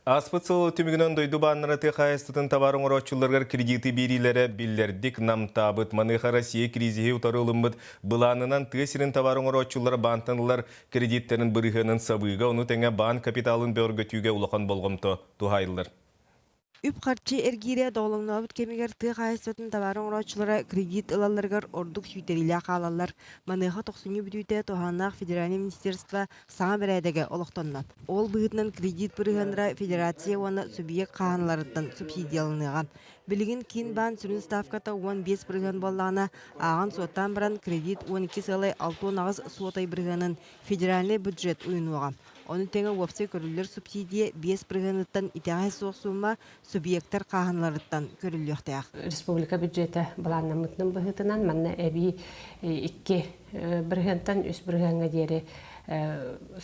Аспыцыл түмігінен дойду баннары текайыстытын табарын орочуларғар кредиты берилері білдердік намтабыт маныха Россия кризихи утарылымбыт бұланынан тесірін табарын орочулары бантанылар кредиттерін бірігінің сабыға оны тәңе бан капиталын бөргөтүйге улахан болғымты тухайылыр. Үп қарчы әргере доғылыңнауыт кемегер тыға айсытын табарын орочулары кредит ылаларғар ордық сүйтерілі қалалар. Маныха 90 бүтүйте Туханақ Федеральный министерство саңа бірәдігі олықтоннат. Ол бұғытынан кредит бірігінра федерация оны субъект қағанларыттан субсидиялыныған. Білігін кейін бан сүрін ставката 15 бірігін болағына ағын суаттан бірін кредит 12 сылай 6 суатай бірігінің федеральный бюджет ұйынуға. Оны теңі өпсі көрілер субсидия 5 бірігініттен итағай соқсуыма субъекттар қағанларыттан көріліқтіяқ. Республика бюджеті бұланна мұтның бұғытынан манна әбі 2 бірігінттен 3 бірігінға дері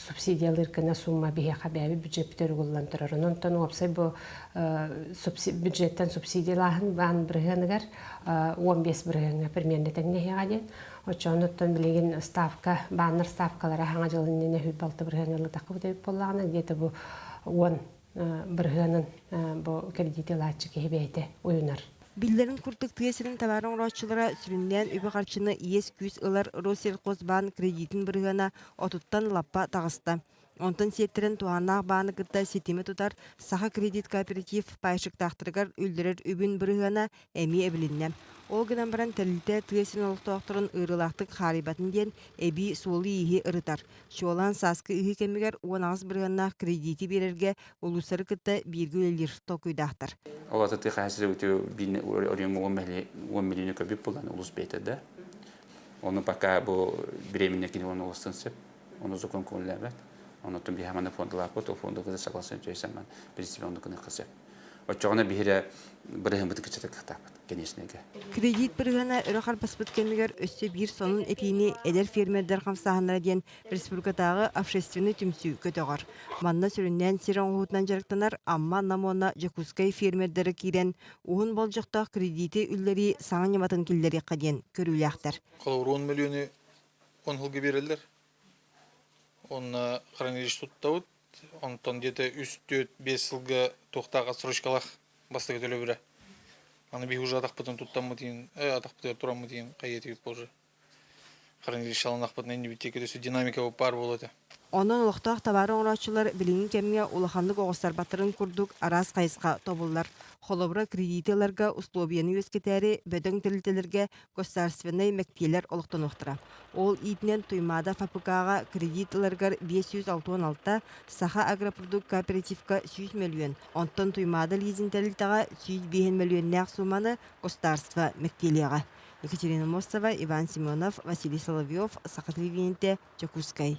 субсидиялар кына сумма бие хабаби бюджет төргуллан турар. Онтон опсай бу бюджеттен субсидияларын бан биргенигер 15 биргенге примерно теңне ягаден. Очоноттон билеген ставка, баннер ставкалары хаңа жылын не хүбалты биргенге такып деп боллагына где-то бу 10 биргенин бу кредит лачы кебейте уюнар. Биллерин курдук тесирин табарын рочулара сүрүнден үбі қарчыны иес күз ылар Россельхозбан кредитин біргана отуттан лаппа тағыста. Онтан сеттерін туанақ баны кытта сетеме тутар саха кредит кооператив пайшык тақтыргар үлдерер үбін біргана әми әбілінне. Ол гынан баран тәлілті тесирин олықтуақтырын ұрылақтық харибатын ден әбі солы ихи ұрытар. Шолан саскы ихи кемігер 10 біргана кредити берерге олусары кытта біргі өлер токуйдақтар. Ол ататы қайсыры өте орен 10 миллионы көбіп болған ұлыс бейтеді. Оны пока бұл беременне кейін оны ұлыстын сеп, оны зұқын көңілі Оны тун bir hemen fondalar bu, o fonda kızı saklasın diyorsan ben birisi onu kına kızı. O çoğuna bir yere bırakın bu tıkçı tıkta genişnege. Kredit bırgana ırıqar paspıt kelmeger össe bir sonun etini eder fermerler kamsahanlara diyen Respublikadağı общественный tümsü kötüğar. Manna süründen siren uğutdan jarıktanar, amma namona Jakutskay fermerleri kiren uğun bolcukta krediti ülleri sağın yamatın killeri qadiyen körüylüaqtar. Қалауыр 10 миллионы 10 жылғы берілдер. Оны хранилиш туттауыт, онтон где-то 3-5 жылғы тоқтаға срочкалақ бастығы төлі бірі. Аны бей уже атақпытын туттамы дейін, атақпытын тұрамы дейін қайетігіт болжы. Хранилиш алын ақпытын әнді біттекі дөсі динамика бар болады. Onun uloqtaq tabары оңрачылар білігін кемге улахандық оғыстар батырын күрдік арас қайысқа тобылар. Холобра кредителерге условияны өскетәрі бөдің тілітелерге государственный мәктелер олықтан оқтыра. Ол итінен туймада фабрикаға кредителергер 566, саха агропродукт кооперативка 100 миллион, онтан туймада лизинтелітаға 105 миллион нәқ суманы государство мәктелеға. Екатерина Мостова, Иван Семенов, Василий Соловьев, Сақатливенте, Jakutskay.